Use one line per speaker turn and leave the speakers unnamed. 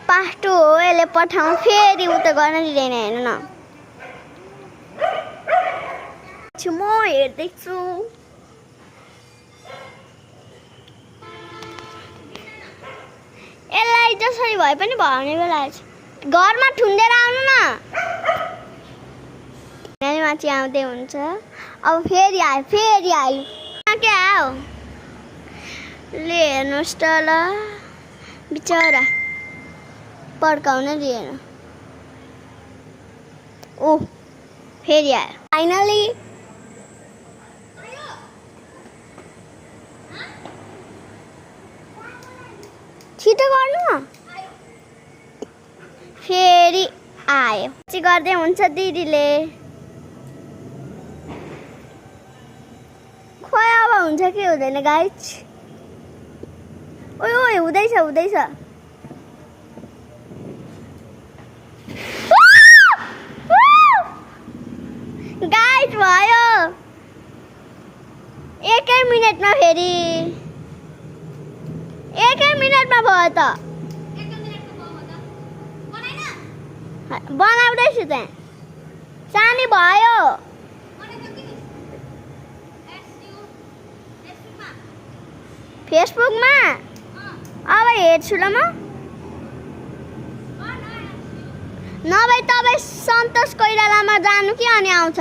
part 2 हो यसले पठाउँ फेरि उता गर्न दिँदैन हेर्नु न म हेर्दैछु यसलाई जसरी भए पनि भर्ने बेला घरमा ठुन्डेर आउनु न नानी माथि आउँदै हुन्छ अब फेरि आयो के आयो ले हेर्नुहोस् त ल बिचरा पड्काउन दिएन ओ फेरि आयो फाइनली छिटो गर्नु न फेरि आयो पछि गर्दै हुन्छ दिदीले खोइ अब हुन्छ कि हुँदैन गाइज ओइ ओइ हुँदैछ गाइज भयो 1 मिनेटमा फेरि 1 मिनेटमा भयो त बनाउँदैछु त्यहाँ सानी भयो फेसबुकमा अब हेर्छु ल म नभए तपाईँ सन्तोष कोइरालामा जानु कि अनि आउँछ